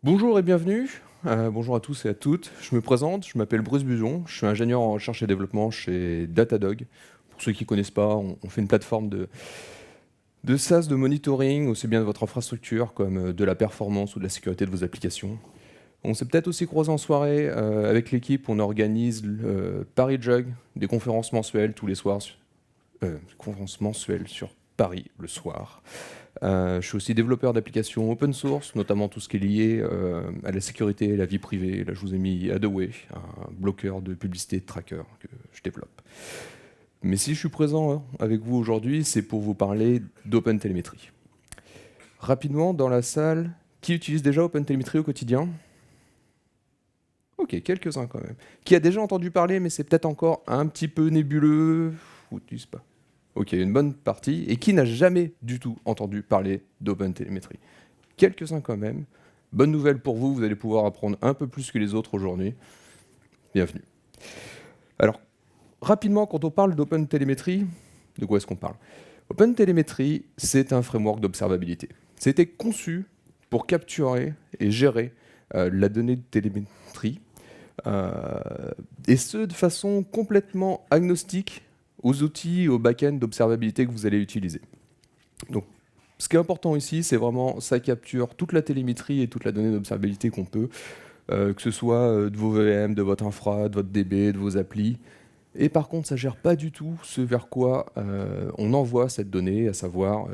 Bonjour et bienvenue. Bonjour à tous et à toutes. Je me présente, je m'appelle Bruce Bujon, je suis ingénieur en recherche et développement chez Datadog. Pour ceux qui ne connaissent pas, on fait une plateforme de SaaS de monitoring, aussi bien de votre infrastructure comme de la performance ou de la sécurité de vos applications. On s'est peut-être aussi croisé en soirée avec l'équipe, on organise le Paris Jug, des conférences mensuelles tous les soirs, conférences mensuelles sur Paris le soir. Je suis aussi développeur d'applications open source, notamment tout ce qui est lié à la sécurité et la vie privée. Là, je vous ai mis Adaway, un bloqueur de publicité de tracker que je développe. Mais si je suis présent avec vous aujourd'hui, c'est pour vous parler d'OpenTelemetry. Rapidement, dans la salle, qui utilise déjà OpenTelemetry au quotidien? Ok, quelques-uns quand même. Qui a déjà entendu parler, mais c'est peut-être encore un petit peu nébuleux, ou tu sais pas. Ok, une bonne partie. Et qui n'a jamais du tout entendu parler d'OpenTelemetry? Quelques-uns quand même. Bonne nouvelle pour vous, vous allez pouvoir apprendre un peu plus que les autres aujourd'hui. Bienvenue. Alors, rapidement, quand on parle d'OpenTelemetry, de quoi est-ce qu'on parle? OpenTelemetry, c'est un framework d'observabilité. C'était conçu pour capturer et gérer la donnée de télémétrie, et ce, de façon complètement agnostique aux outils, au back-end d'observabilité que vous allez utiliser. Donc, ce qui est important ici, c'est vraiment, ça capture toute la télémétrie et toute la donnée d'observabilité qu'on peut, que ce soit de vos VM, de votre infra, de votre DB, de vos applis. Et par contre, ça ne gère pas du tout ce vers quoi on envoie cette donnée, à savoir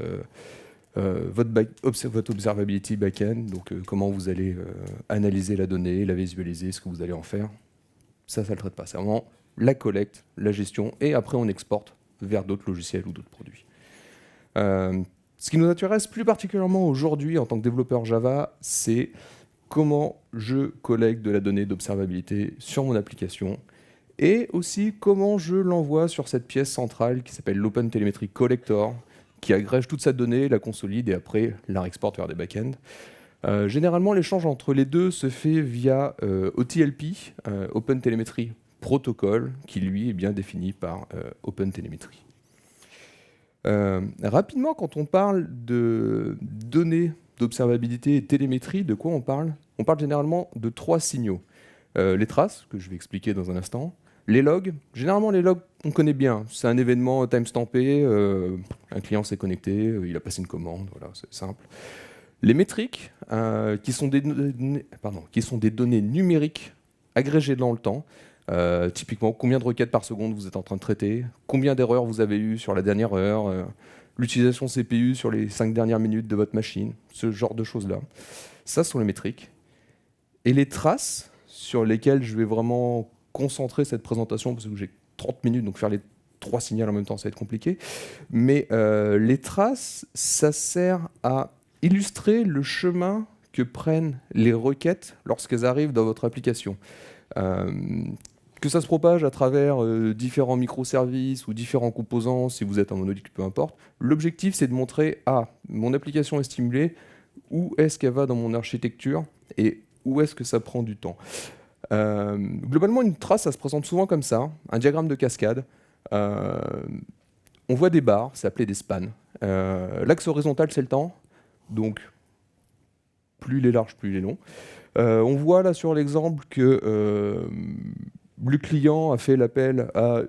votre observability backend, donc comment vous allez analyser la donnée, la visualiser, ce que vous allez en faire. Ça ne le traite pas. C'est vraiment la collecte, la gestion, et après on exporte vers d'autres logiciels ou d'autres produits. Ce qui nous intéresse plus particulièrement aujourd'hui en tant que développeur Java, c'est comment je collecte de la donnée d'observabilité sur mon application et aussi comment je l'envoie sur cette pièce centrale qui s'appelle l'OpenTelemetry Collector, qui agrège toute cette donnée, la consolide et après la réexporte vers des backends. Généralement, l'échange entre les deux se fait via OTLP, OpenTelemetry Protocol, qui lui est bien défini par OpenTelemetry. Rapidement, quand on parle de données d'observabilité et télémétrie, de quoi on parle? On parle généralement de 3 signaux. Les traces, que je vais expliquer dans un instant. Les logs, généralement les logs, on connaît bien. C'est un événement timestampé, un client s'est connecté, il a passé une commande, voilà, c'est simple. Les métriques, qui sont des données numériques agrégées dans le temps. Typiquement, combien de requêtes par seconde vous êtes en train de traiter, combien d'erreurs vous avez eues sur la dernière heure, l'utilisation CPU sur les 5 dernières minutes de votre machine, ce genre de choses-là. Ça, ce sont les métriques. Et les traces, sur lesquelles je vais vraiment concentrer cette présentation, parce que j'ai 30 minutes, donc faire les 3 signaux en même temps, ça va être compliqué. Mais les traces, ça sert à illustrer le chemin que prennent les requêtes lorsqu'elles arrivent dans votre application. Que ça se propage à travers différents microservices ou différents composants, si vous êtes en monolithe, peu importe. L'objectif, c'est de montrer, mon application est stimulée, où est-ce qu'elle va dans mon architecture et où est-ce que ça prend du temps. Globalement, une trace, ça se présente souvent comme ça, un diagramme de cascade. On voit des barres, c'est appelé des spans. L'axe horizontal, c'est le temps, donc plus il est large, plus il est long. On voit là sur l'exemple que le client a fait l'appel à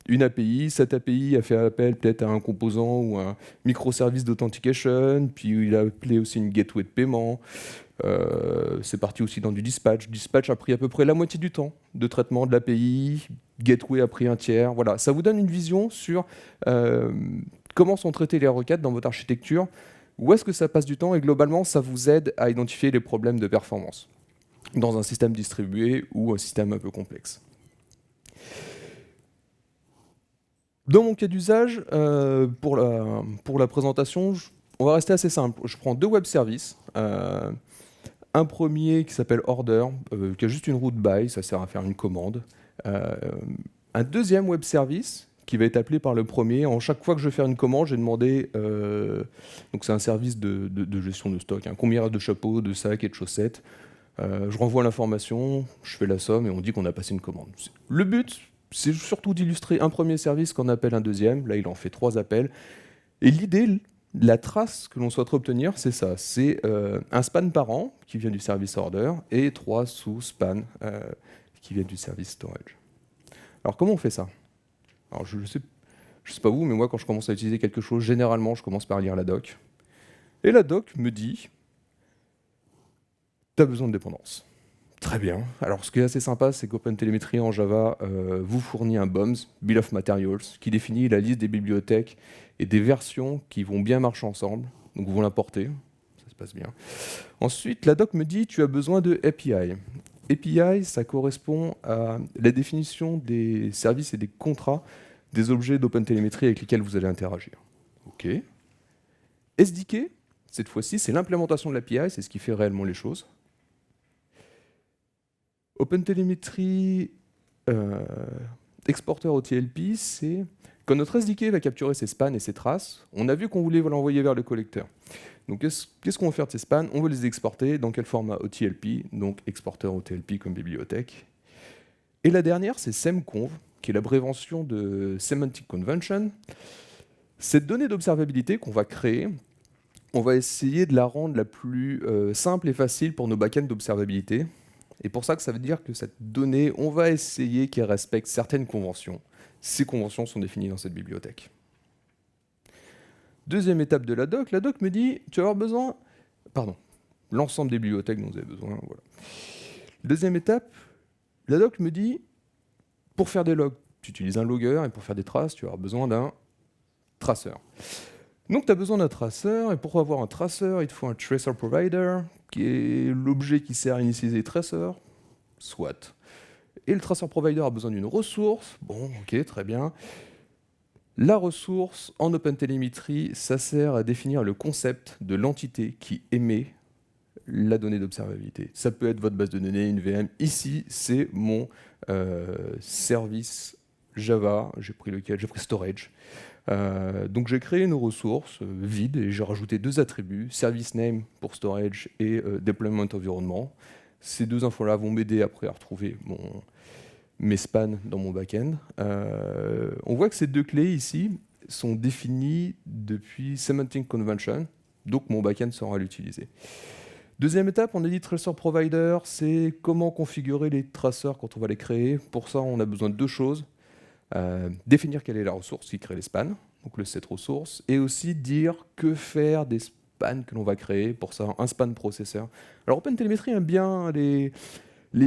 une API, cette API a fait appel peut-être à un composant ou un microservice d'authentication, puis il a appelé aussi une gateway de paiement. C'est parti aussi dans du dispatch. Dispatch a pris à peu près la moitié du temps de traitement de l'API, gateway a pris un tiers. Voilà, ça vous donne une vision sur comment sont traitées les requêtes dans votre architecture, où est-ce que ça passe du temps, et globalement, ça vous aide à identifier les problèmes de performance dans un système distribué ou un système un peu complexe. Dans mon cas d'usage, pour la présentation, on va rester assez simple. Je prends 2 web services. Un premier qui s'appelle Order, qui a juste une route by, ça sert à faire une commande. Un deuxième web service qui va être appelé par le premier. En chaque fois que je vais faire une commande, j'ai demandé, donc c'est un service de gestion de stock, hein, combien il y a de chapeaux, de sacs et de chaussettes. Je renvoie l'information, je fais la somme et on dit qu'on a passé une commande. Le but, c'est surtout d'illustrer un premier service qu'on appelle un deuxième. Là, il en fait 3 appels. Et l'idée, La trace que l'on souhaite obtenir, c'est ça. C'est un span parent qui vient du service order et 3 sous-spans qui viennent du service storage. Alors comment on fait ça? Alors je sais pas vous, mais moi quand je commence à utiliser quelque chose, généralement je commence par lire la doc. Et la doc me dit, tu as besoin de dépendance. Très bien. Alors ce qui est assez sympa, c'est qu'OpenTelemetry en Java vous fournit un BOMs, Bill of Materials, qui définit la liste des bibliothèques et des versions qui vont bien marcher ensemble. Donc vous l'importez, ça se passe bien. Ensuite, la doc me dit, tu as besoin de API. API, ça correspond à la définition des services et des contrats des objets d'OpenTelemetry avec lesquels vous allez interagir. OK. SDK, cette fois-ci, c'est l'implémentation de l'API, c'est ce qui fait réellement les choses. OpenTelemetry Exporter OTLP, c'est quand notre SDK va capturer ses spans et ses traces, on a vu qu'on voulait l'envoyer vers le collecteur. Donc qu'est-ce qu'on veut faire de ces spans? On veut les exporter dans quel format? OTLP, donc exporter OTLP comme bibliothèque. Et la dernière, c'est semconv, qui est l'abréviation de Semantic Convention. Cette donnée d'observabilité qu'on va créer, on va essayer de la rendre la plus simple et facile pour nos backends d'observabilité. Et pour ça que ça veut dire que cette donnée, on va essayer qu'elle respecte certaines conventions. Ces conventions sont définies dans cette bibliothèque. Deuxième étape de la doc me dit, tu vas avoir besoin, l'ensemble des bibliothèques dont vous avez besoin, voilà. Deuxième étape, la doc me dit, pour faire des logs, tu utilises un logger, et pour faire des traces, tu vas avoir besoin d'un traceur. Donc tu as besoin d'un traceur, et pour avoir un traceur, il te faut un tracer provider, qui est l'objet qui sert à initialiser les traceurs, soit. Et le tracer provider a besoin d'une ressource, bon, ok, très bien. La ressource en OpenTelemetry, ça sert à définir le concept de l'entité qui émet la donnée d'observabilité. Ça peut être votre base de données, une VM. Ici, c'est mon service Java. J'ai pris lequel? J'ai pris storage. Donc j'ai créé une ressource vide et j'ai rajouté 2 attributs, service name pour storage et deployment environnement. Ces 2 infos-là vont m'aider après à retrouver mes spans dans mon backend. On voit que ces 2 clés ici sont définies depuis Semantic Convention, donc mon backend saura l'utiliser. Deuxième étape, on a dit tracer provider, c'est comment configurer les traceurs quand on va les créer. Pour ça, on a besoin de 2 choses. Définir quelle est la ressource qui crée les spans, donc le set ressource, et aussi dire que faire des spans que l'on va créer. Pour ça, un span processeur. Alors OpenTelemetry aime bien les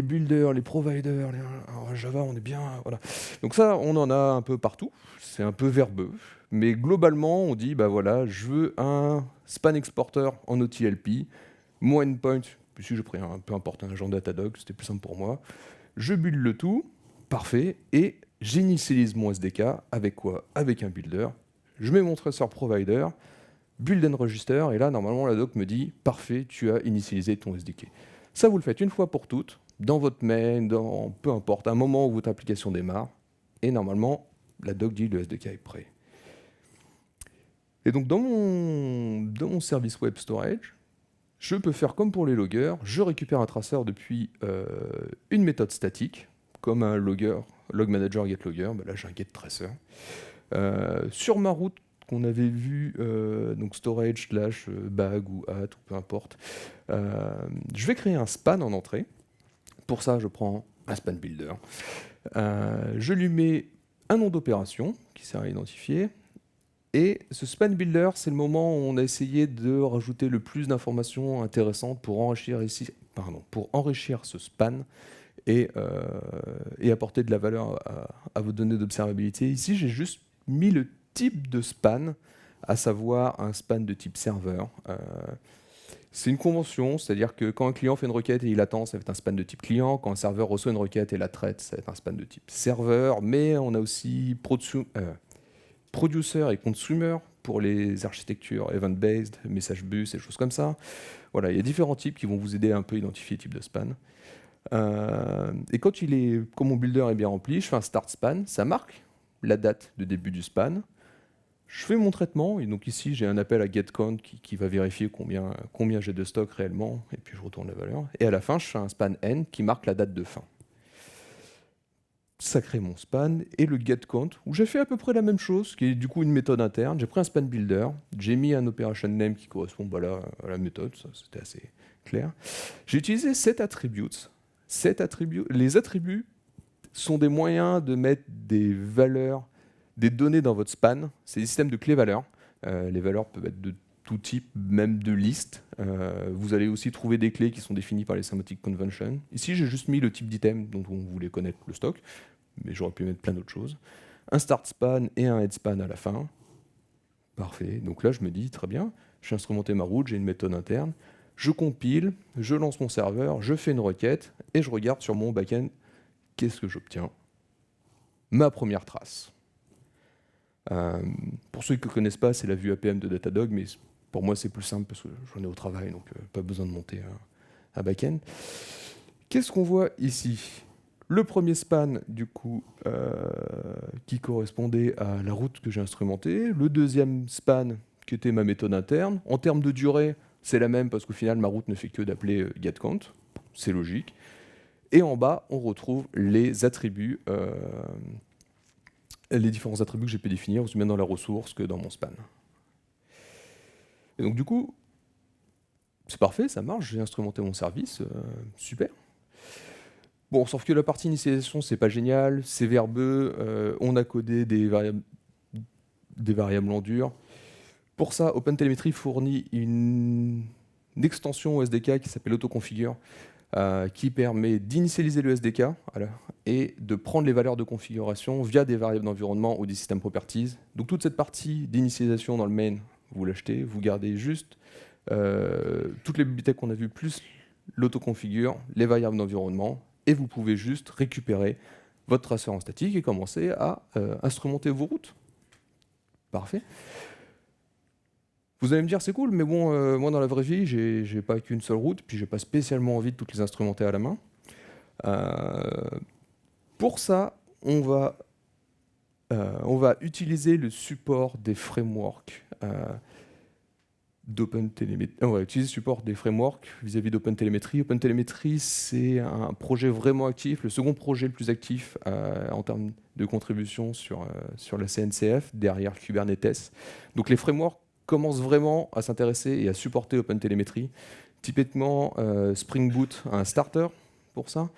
builders, les providers, alors Java, on est bien, voilà. Donc ça, on en a un peu partout, c'est un peu verbeux, mais globalement, on dit, bah voilà, je veux un span exporter en OTLP, mon endpoint, puisque j'ai pris peu importe un genre Datadog, c'était plus simple pour moi, je build le tout, parfait, et j'initialise mon SDK avec quoi? Avec un builder, je mets mon tracer provider, build and register, et là, normalement, la doc me dit, parfait, tu as initialisé ton SDK. Ça, vous le faites une fois pour toutes, dans votre main, peu importe, un moment où votre application démarre, et normalement, la doc dit le SDK est prêt. Et donc, dans mon service web storage, je peux faire comme pour les loggers, je récupère un traceur depuis une méthode statique, comme un logger, log manager get logger, ben là j'ai un get tracer. Sur ma route qu'on avait vu, donc storage / bag ou at, ou peu importe, je vais créer un span en entrée. Pour ça, je prends un span builder. Je lui mets un nom d'opération qui sert à identifier. Et ce span builder, c'est le moment où on a essayé de rajouter le plus d'informations intéressantes pour enrichir ce span et apporter de la valeur à vos données d'observabilité. Ici, j'ai juste mis le type de span, à savoir un span de type serveur. C'est une convention, c'est-à-dire que quand un client fait une requête et il attend, ça va être un span de type client. Quand un serveur reçoit une requête et la traite, ça va être un span de type serveur. Mais on a aussi producer et consumer pour les architectures event-based, message bus et choses comme ça. Voilà, il y a différents types qui vont vous aider à un peu identifier le type de span. Et quand mon builder est bien rempli, je fais un start span, ça marque la date de début du span. Je fais mon traitement, et donc ici j'ai un appel à getCount qui va vérifier combien j'ai de stock réellement, et puis je retourne la valeur. Et à la fin, je fais un span end qui marque la date de fin. ça crée mon span, et le getCount, où j'ai fait à peu près la même chose, qui est du coup une méthode interne. J'ai pris un span builder, j'ai mis un operation name qui correspond là, à la méthode, ça c'était assez clair. J'ai utilisé 7 attributes. Les attributs sont des moyens de mettre des valeurs, des données dans votre span. C'est des systèmes de clés-valeurs. Les valeurs peuvent être de tout type, même de listes. Vous allez aussi trouver des clés qui sont définies par les semantic conventions. Ici, j'ai juste mis le type d'item dont on voulait connaître le stock, mais j'aurais pu mettre plein d'autres choses. Un start span et un head span à la fin. Parfait. Donc là, je me dis, très bien, j'ai instrumenté ma route, j'ai une méthode interne, je compile, je lance mon serveur, je fais une requête, et je regarde sur mon backend, qu'est-ce que j'obtiens? Ma première trace. Pour ceux qui ne connaissent pas, c'est la vue APM de Datadog, mais pour moi, c'est plus simple parce que j'en ai au travail, donc pas besoin de monter un back-end. Qu'est-ce qu'on voit ici? Le premier span, du coup, qui correspondait à la route que j'ai instrumentée. Le deuxième span, qui était ma méthode interne. En termes de durée, c'est la même parce qu'au final, ma route ne fait que d'appeler getCount. C'est logique. Et en bas, on retrouve les attributs, les différents attributs que j'ai pu définir, aussi bien dans la ressource que dans mon span. Et donc du coup, c'est parfait, ça marche, j'ai instrumenté mon service, super. Bon, sauf que la partie initialisation, c'est pas génial, c'est verbeux, on a codé des variables en dur. Pour ça, OpenTelemetry fournit une extension au SDK qui s'appelle AutoConfigure, qui permet d'initialiser le SDK et de prendre les valeurs de configuration via des variables d'environnement ou des system properties. Donc toute cette partie d'initialisation dans le main, vous l'achetez, vous gardez juste toutes les bibliothèques qu'on a vues, plus l'autoconfigure, les variables d'environnement, et vous pouvez juste récupérer votre traceur en statique et commencer à instrumenter vos routes. Parfait. Vous allez me dire, c'est cool, mais bon, moi dans la vraie vie, j'ai pas qu'une seule route, puis j'ai pas spécialement envie de toutes les instrumenter à la main. Pour ça, on va utiliser le support des frameworks d'OpenTelemetry. On va utiliser le support des frameworks vis-à-vis d'OpenTelemetry. OpenTelemetry, c'est un projet vraiment actif, le second projet le plus actif en termes de contribution sur la CNCF, derrière Kubernetes. Donc les frameworks commencent vraiment à s'intéresser et à supporter OpenTelemetry. Typiquement, Spring Boot a un starter pour ça,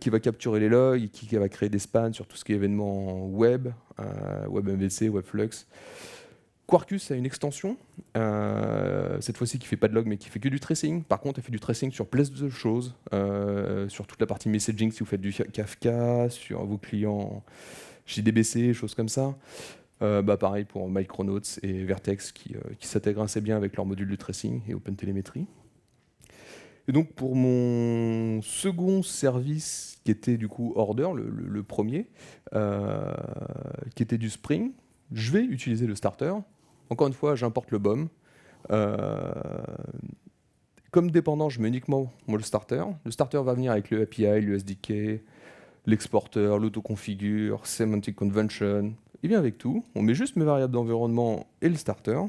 qui va capturer les logs et qui va créer des spans sur tout ce qui est événements web, WebMVC, WebFlux. Quarkus a une extension, cette fois-ci qui ne fait pas de log mais qui fait que du tracing. Par contre, elle fait du tracing sur plein de choses, sur toute la partie messaging si vous faites du Kafka, sur vos clients JDBC, choses comme ça. Pareil pour Micronauts et Vertex qui s'intègrent assez bien avec leur module de tracing et OpenTelemetry. Et donc pour mon second service qui était du coup Order, le premier, qui était du Spring, je vais utiliser le starter. Encore une fois, j'importe le BOM. Comme dépendant, je mets uniquement le starter. Le starter va venir avec le API, le SDK, l'exporteur, l'autoconfigure, semantic convention. Il vient avec tout. On met juste mes variables d'environnement et le starter.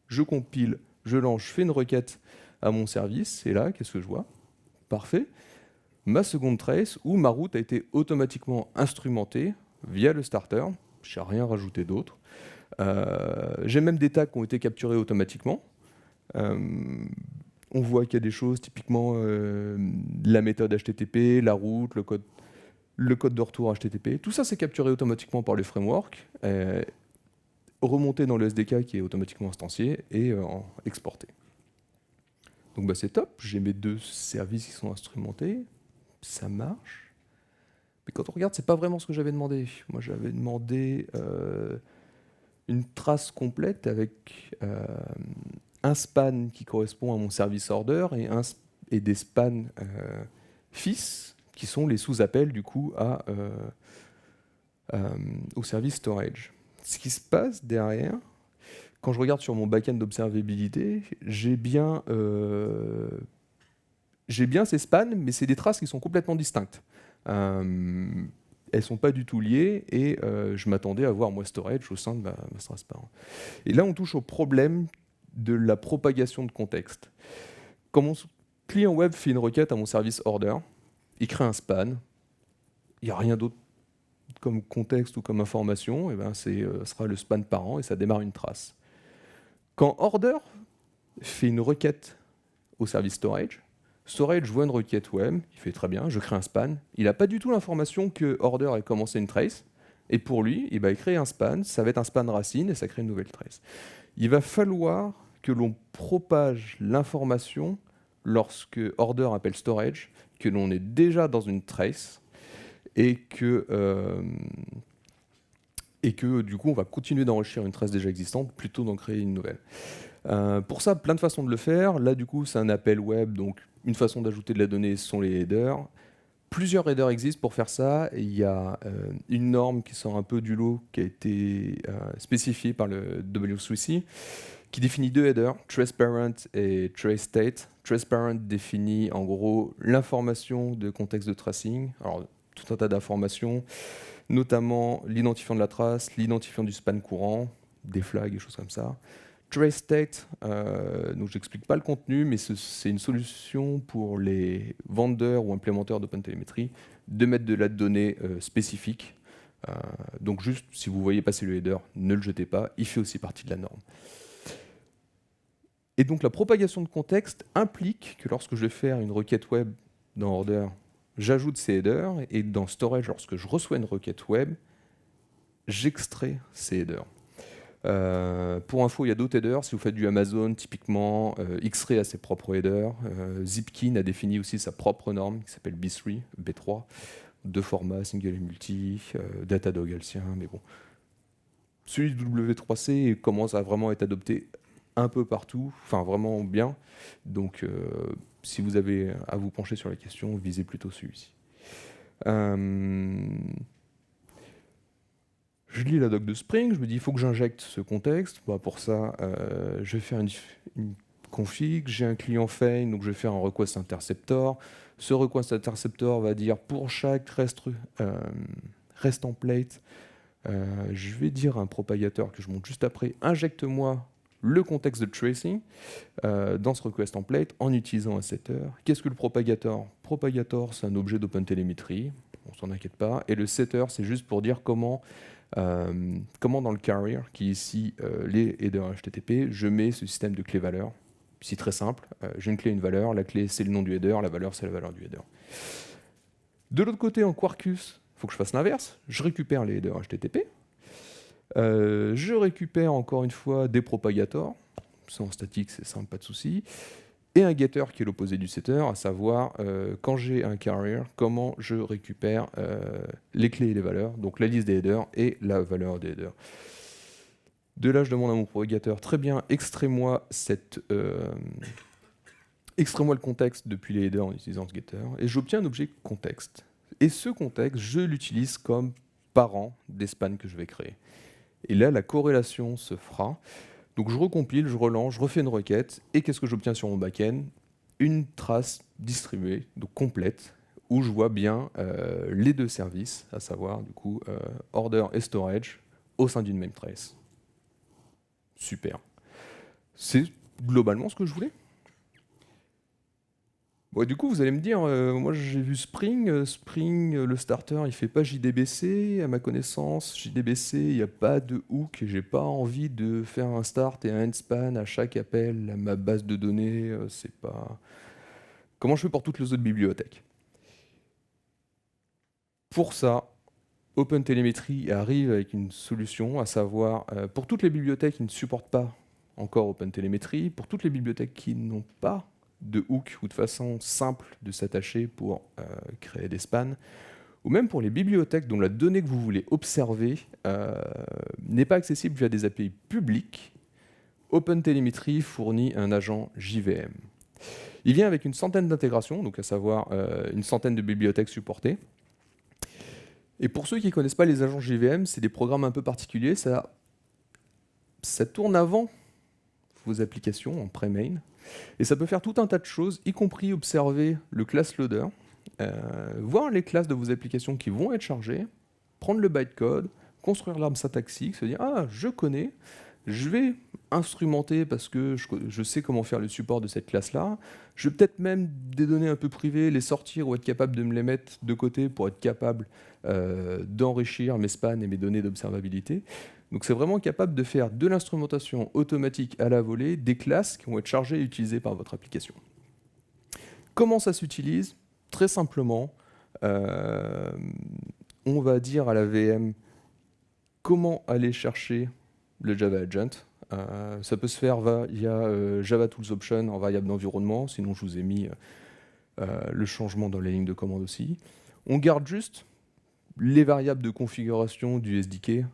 Je compile, je lance, je fais une requête à mon service. Et là, qu'est-ce que je vois? Parfait. Ma seconde trace où ma route a été automatiquement instrumentée via le starter. Je n'ai rien rajouté d'autre. J'ai même des tags qui ont été capturés automatiquement. On voit qu'il y a des choses, typiquement la méthode HTTP, la route, le code de retour HTTP. Tout ça, c'est capturé automatiquement par le framework, remonté dans le SDK qui est automatiquement instancié et exporté. Donc c'est top, j'ai mes deux services qui sont instrumentés, ça marche. Mais quand on regarde, c'est pas vraiment ce que j'avais demandé. Moi, j'avais demandé une trace complète avec un span qui correspond à mon service order et des spans fils qui sont les sous-appels du coup au service storage. Ce qui se passe derrière, quand je regarde sur mon backend d'observabilité, j'ai bien ces spans, mais c'est des traces qui sont complètement distinctes. Elles sont pas du tout liées et je m'attendais à voir moi storage au sein de ma trace span. Et là, on touche au problème de la propagation de contexte. Quand mon client web fait une requête à mon service order, il crée un span, il n'y a rien d'autre comme contexte ou comme information, et ben ce sera le span parent et ça démarre une trace. Quand order fait une requête au service storage, storage voit une requête web, il fait très bien, je crée un span, il n'a pas du tout l'information que order ait commencé une trace, et pour lui, il crée un span, ça va être un span racine et ça crée une nouvelle trace. Il va falloir que l'on propage l'information lorsque order appelle storage, que l'on est déjà dans une trace et que du coup on va continuer d'enrichir une trace déjà existante plutôt d'en créer une nouvelle. Pour ça, plein de façons de le faire. Là du coup c'est un appel web, donc une façon d'ajouter de la donnée sont les headers. Plusieurs headers existent pour faire ça. Il y a une norme qui sort un peu du lot, qui a été spécifiée par le W3C, qui définit deux headers, traceparent et traceState. Traceparent définit en gros l'information de contexte de tracing. Alors, tout un tas d'informations, notamment l'identifiant de la trace, l'identifiant du span courant, des flags et choses comme ça. TraceState, donc j'explique pas le contenu, mais c'est une solution pour les vendeurs ou implémenteurs d'OpenTelemetry de mettre de la donnée spécifique. Donc juste, si vous voyez passer le header, ne le jetez pas, il fait aussi partie de la norme. Et donc la propagation de contexte implique que lorsque je vais faire une requête web dans Order, j'ajoute ces headers, et dans Storage, lorsque je reçois une requête web, j'extrais ces headers. Pour info, il y a d'autres headers. Si vous faites du Amazon, typiquement, X-Ray a ses propres headers. Zipkin a défini aussi sa propre norme qui s'appelle B3, B3, deux formats, single et multi, Datadog a le sien, mais bon. Celui de W3C commence à vraiment être adopté un peu partout, enfin vraiment bien. Donc, si vous avez à vous pencher sur la question, visez plutôt celui-ci. Je lis la doc de Spring, je me dis il faut que j'injecte ce contexte. Bah, pour ça, je vais faire une config, j'ai un client Feign, donc je vais faire un request interceptor. Ce request interceptor va dire pour chaque rest template, je vais dire à un propagateur que je monte juste après, injecte-moi le contexte de tracing dans ce request template en utilisant un setter. Qu'est-ce que le propagator? Propagator, c'est un objet d'OpenTelemetry, on s'en inquiète pas. Et le setter, c'est juste pour dire comment dans le carrier, qui est ici les headers HTTP, je mets ce système de clé-valeur. C'est très simple, j'ai une clé et une valeur, la clé c'est le nom du header, la valeur c'est la valeur du header. De l'autre côté, en Quarkus, il faut que je fasse l'inverse, je récupère les headers HTTP, je récupère encore une fois des propagators, c'est en statique, c'est simple, pas de souci, et un getter qui est l'opposé du setter, à savoir quand j'ai un carrier, comment je récupère les clés et les valeurs, donc la liste des headers et la valeur des headers. De là, je demande à mon propagateur, très bien, extrais-moi le contexte depuis les headers en utilisant ce getter, et j'obtiens un objet contexte. Et ce contexte, je l'utilise comme parent des spans que je vais créer. Et là, la corrélation se fera. Donc je recompile, je relance, je refais une requête, et qu'est-ce que j'obtiens sur mon back-end? Une trace distribuée, donc complète, où je vois bien les deux services, à savoir du coup order et storage au sein d'une même trace. Super. C'est globalement ce que je voulais. Bon, du coup, vous allez me dire, moi j'ai vu Spring, le starter, il fait pas JDBC, à ma connaissance, JDBC, il n'y a pas de hook, et j'ai pas envie de faire un start et un end span à chaque appel à ma base de données, c'est pas... Comment je fais pour toutes les autres bibliothèques? Pour ça, OpenTelemetry arrive avec une solution, à savoir, pour toutes les bibliothèques qui ne supportent pas encore OpenTelemetry, pour toutes les bibliothèques qui n'ont pas de hook ou de façon simple de s'attacher pour créer des spans, ou même pour les bibliothèques dont la donnée que vous voulez observer n'est pas accessible via des API publiques, OpenTelemetry fournit un agent JVM. Il vient avec une centaine d'intégrations, donc à savoir une centaine de bibliothèques supportées. Et pour ceux qui ne connaissent pas les agents JVM, c'est des programmes un peu particuliers, ça tourne avant vos applications en pré-main, et ça peut faire tout un tas de choses, y compris observer le class loader, voir les classes de vos applications qui vont être chargées, prendre le bytecode, construire l'arbre syntaxique, se dire « Ah, je connais, je vais instrumenter parce que je sais comment faire le support de cette classe-là. Je vais peut-être même des données un peu privées, les sortir ou être capable de me les mettre de côté pour être capable d'enrichir mes spans et mes données d'observabilité. Donc c'est vraiment capable de faire de l'instrumentation automatique à la volée des classes qui vont être chargées et utilisées par votre application. Comment ça s'utilise? Très simplement, on va dire à la VM comment aller chercher le Java Agent. Ça peut se faire via Java Tools Option en variable d'environnement, sinon je vous ai mis le changement dans les lignes de commande aussi. On garde juste les variables de configuration du SDK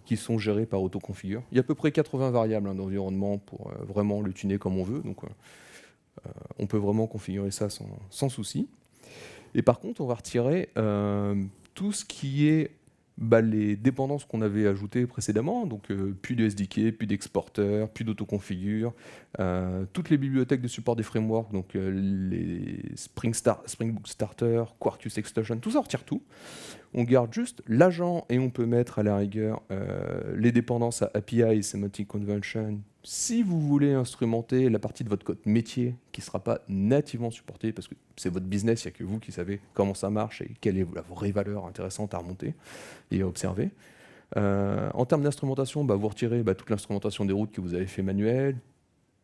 qui sont gérées par autoconfigure. Il y a à peu près 80 variables d'environnement pour vraiment le tuner comme on veut, donc on peut vraiment configurer ça sans souci. Et par contre, on va retirer tout ce qui est les dépendances qu'on avait ajoutées précédemment, donc plus de SDK, plus d'exporteurs, plus d'autoconfigure, toutes les bibliothèques de support des frameworks, donc les Spring Boot Starter, Quarkus Extension, tout ça, on retire tout. On garde juste l'agent et on peut mettre à la rigueur les dépendances à API et Semantic Convention si vous voulez instrumenter la partie de votre code métier qui ne sera pas nativement supportée parce que c'est votre business, il n'y a que vous qui savez comment ça marche et quelle est la vraie valeur intéressante à remonter et à observer. En termes d'instrumentation, vous retirez toute l'instrumentation des routes que vous avez fait manuelle,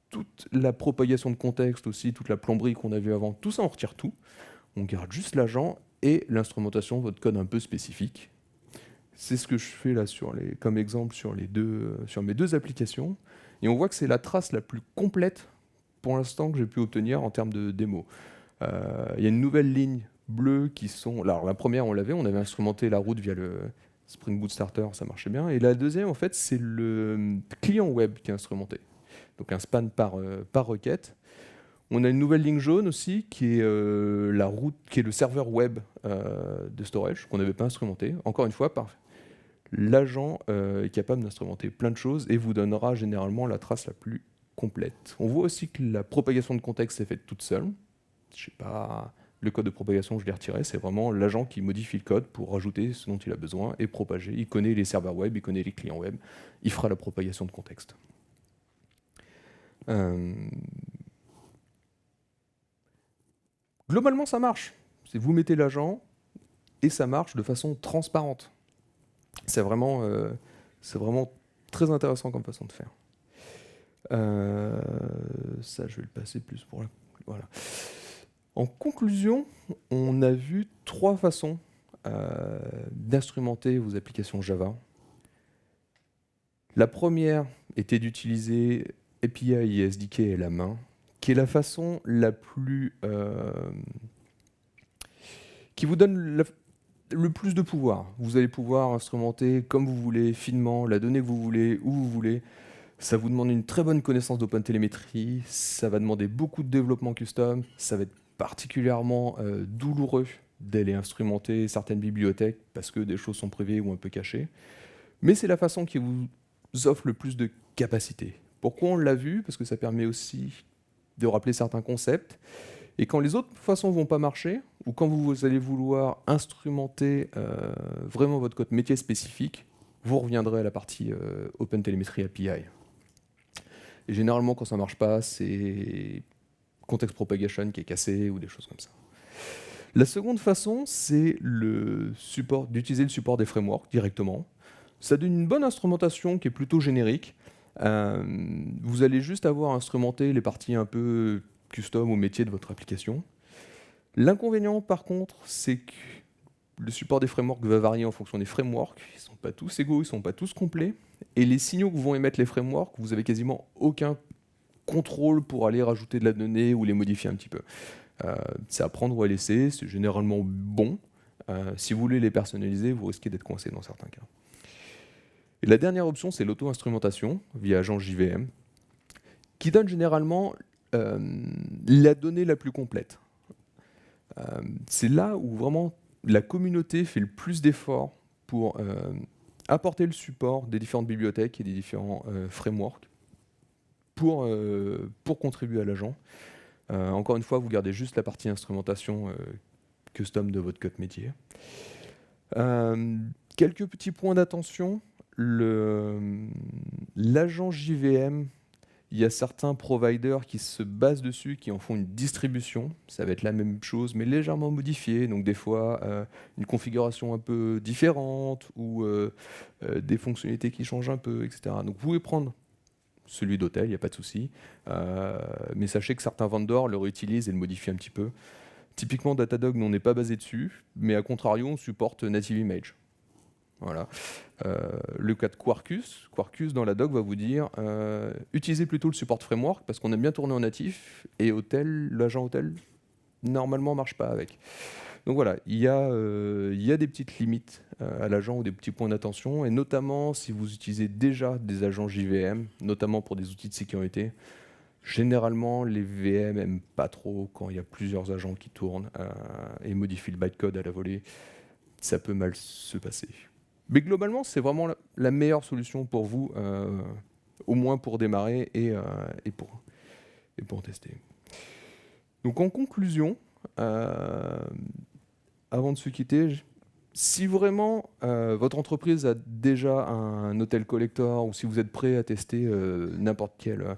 toute la propagation de contexte aussi, toute la plomberie qu'on a vue avant, tout ça on retire tout. On garde juste l'agent et l'instrumentation, votre code un peu spécifique. C'est ce que je fais là comme exemple sur mes deux applications. Et on voit que c'est la trace la plus complète pour l'instant que j'ai pu obtenir en termes de démo. Il y a une nouvelle ligne bleue qui sont... Alors la première, on avait instrumenté la route via le Spring Boot Starter, ça marchait bien. Et la deuxième, en fait, c'est le client web qui est instrumenté. Donc un span par requête. On a une nouvelle ligne jaune aussi qui est la route, qui est le serveur web de storage qu'on n'avait pas instrumenté. Encore une fois, l'agent est capable d'instrumenter plein de choses et vous donnera généralement la trace la plus complète. On voit aussi que la propagation de contexte est faite toute seule. Je sais pas, le code de propagation, je l'ai retiré. C'est vraiment l'agent qui modifie le code pour rajouter ce dont il a besoin et propager. Il connaît les serveurs web, il connaît les clients web. Il fera la propagation de contexte. Globalement, ça marche. Vous mettez l'agent et ça marche de façon transparente. C'est vraiment très intéressant comme façon de faire. Ça, je vais le passer plus pour la... Voilà. En conclusion, on a vu 3 façons d'instrumenter vos applications Java. La première était d'utiliser API et SDK à la main, qui est la façon la plus... qui vous donne le plus de pouvoir. Vous allez pouvoir instrumenter comme vous voulez, finement, la donnée que vous voulez, où vous voulez. Ça vous demande une très bonne connaissance d'OpenTelemetry, ça va demander beaucoup de développement custom, ça va être particulièrement douloureux d'aller instrumenter certaines bibliothèques parce que des choses sont privées ou un peu cachées. Mais c'est la façon qui vous offre le plus de capacité. Pourquoi on l'a vu? Parce que ça permet aussi de rappeler certains concepts. Et quand les autres façons ne vont pas marcher, ou quand vous allez vouloir instrumenter vraiment votre code métier spécifique, vous reviendrez à la partie OpenTelemetry API. Et généralement, quand ça ne marche pas, c'est context propagation qui est cassé ou des choses comme ça. La seconde façon, c'est d'utiliser le support des frameworks directement. Ça donne une bonne instrumentation qui est plutôt générique. Vous allez juste avoir à instrumenter les parties un peu custom au métier de votre application. L'inconvénient, par contre, c'est que le support des frameworks va varier en fonction des frameworks. Ils ne sont pas tous égaux, ils ne sont pas tous complets. Et les signaux que vont émettre les frameworks, vous avez quasiment aucun contrôle pour aller rajouter de la donnée ou les modifier un petit peu. C'est à prendre ou à laisser, c'est généralement bon. Si vous voulez les personnaliser, vous risquez d'être coincé dans certains cas. Et la dernière option, c'est l'auto-instrumentation via agent JVM, qui donne généralement la donnée la plus complète. C'est là où vraiment la communauté fait le plus d'efforts pour apporter le support des différentes bibliothèques et des différents frameworks pour contribuer à l'agent. Encore une fois, vous gardez juste la partie instrumentation custom de votre code métier. Quelques petits points d'attention. L'agent JVM, il y a certains providers qui se basent dessus, qui en font une distribution. Ça va être la même chose, mais légèrement modifiée. Donc des fois, une configuration un peu différente ou des fonctionnalités qui changent un peu, etc. Donc vous pouvez prendre celui d'Hotel, il n'y a pas de souci. Mais sachez que certains vendors le réutilisent et le modifient un petit peu. Typiquement, Datadog, nous, on n'est pas basé dessus, mais à contrario, on supporte Native Image. Voilà. Le cas de Quarkus. Quarkus, dans la doc, va vous dire utilisez plutôt le support framework parce qu'on aime bien tourner en natif et l'agent Hotel, normalement, ne marche pas avec. Donc voilà, il y a des petites limites à l'agent ou des petits points d'attention, et notamment si vous utilisez déjà des agents JVM, notamment pour des outils de sécurité. Généralement, les VM n'aiment pas trop quand il y a plusieurs agents qui tournent et modifient le bytecode à la volée. Ça peut mal se passer. Mais globalement, c'est vraiment la meilleure solution pour vous, au moins pour démarrer et pour tester. Donc en conclusion, avant de se quitter, si vraiment votre entreprise a déjà un Hotel Collector ou si vous êtes prêt à tester n'importe quel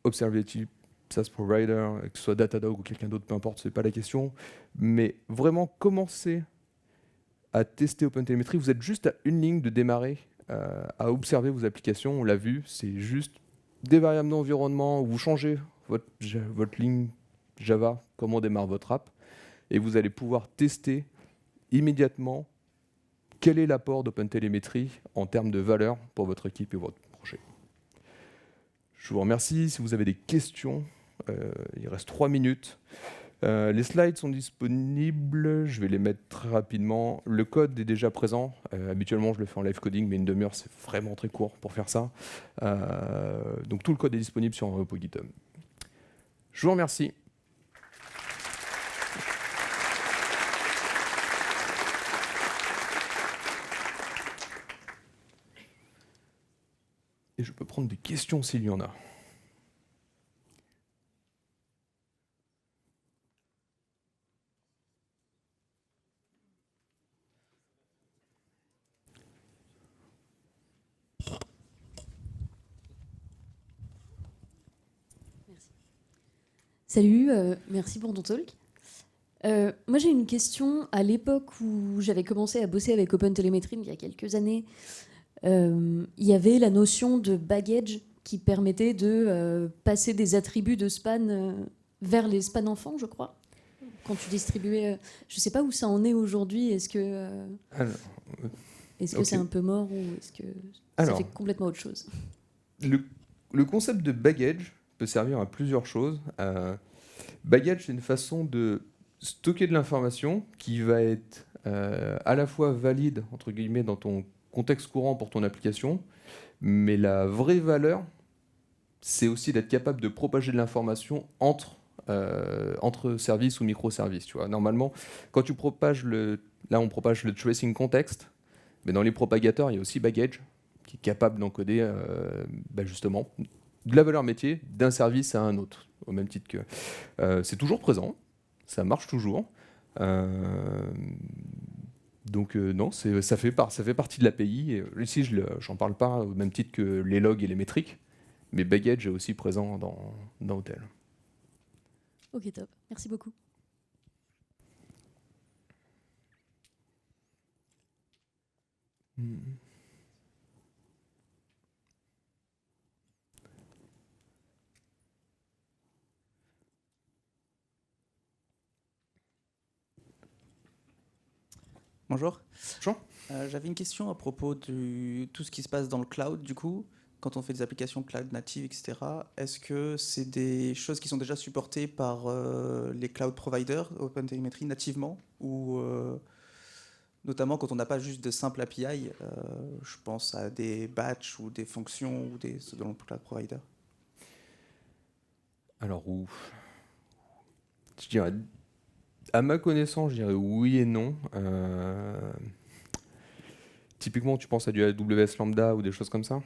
observability SaaS provider, que ce soit Datadog ou quelqu'un d'autre, peu importe, ce n'est pas la question, mais vraiment commencer à tester OpenTelemetry, vous êtes juste à une ligne de démarrer à observer vos applications. On l'a vu, c'est juste des variables d'environnement où vous changez votre ligne Java, comment démarre votre app, et vous allez pouvoir tester immédiatement quel est l'apport d'OpenTelemetry en termes de valeur pour votre équipe et votre projet. Je vous remercie. Si vous avez des questions, il reste 3 minutes. Les slides sont disponibles, je vais les mettre très rapidement. Le code est déjà présent. Habituellement, je le fais en live coding, mais une demi-heure, c'est vraiment très court pour faire ça. Donc tout le code est disponible sur un repo GitHub. Je vous remercie. Et je peux prendre des questions s'il y en a. Salut, merci pour ton talk. Moi, j'ai une question. À l'époque où j'avais commencé à bosser avec OpenTelemetry, il y a quelques années, il y avait la notion de baggage qui permettait de passer des attributs de span vers les spans enfants, je crois. Quand tu distribuais... je ne sais pas où ça en est aujourd'hui. Est-ce que c'est un peu mort ou est-ce que ça fait complètement autre chose? Le concept de baggage peut servir à plusieurs choses. Baggage, c'est une façon de stocker de l'information qui va être à la fois valide, entre guillemets, dans ton contexte courant pour ton application, mais la vraie valeur, c'est aussi d'être capable de propager de l'information entre services ou microservices. Tu vois. Normalement, quand tu propages là on propage le tracing context, mais dans les propagateurs, il y a aussi baggage, qui est capable d'encoder justement de la valeur métier d'un service à un autre, au même titre que... c'est toujours présent, ça marche toujours. Donc non, ça fait partie de l'API. Ici, je n'en parle pas au même titre que les logs et les métriques, mais baggage est aussi présent dans Hotel. Ok, top. Merci beaucoup. Bonjour. Bonjour. J'avais une question à propos de tout ce qui se passe dans le cloud, du coup, quand on fait des applications cloud natives, etc. Est-ce que c'est des choses qui sont déjà supportées par les cloud providers, OpenTelemetry, nativement, ou notamment quand on n'a pas juste de simples API, je pense à des batchs ou des fonctions ou selon le cloud provider. Alors, je dirais, à ma connaissance, je dirais oui et non. Typiquement, tu penses à du AWS Lambda ou des choses comme ça.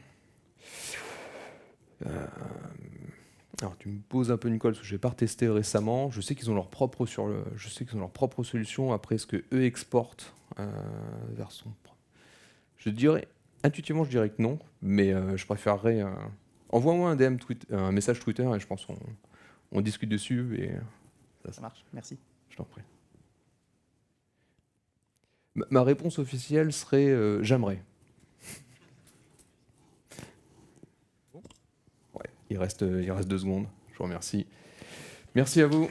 Alors, tu me poses un peu une colle parce que je n'ai pas retesté récemment. Je sais qu'ils ont leur propre solution. Après, ce que eux exportent vers son... Je dirais, intuitivement, je dirais que non, mais je préférerais... envoie-moi un DM, un message Twitter, et je pense on discute dessus, et Ça marche, merci. je t'en prie. Ma réponse officielle serait j'aimerais. Ouais, il reste 2 secondes. Je vous remercie. Merci à vous.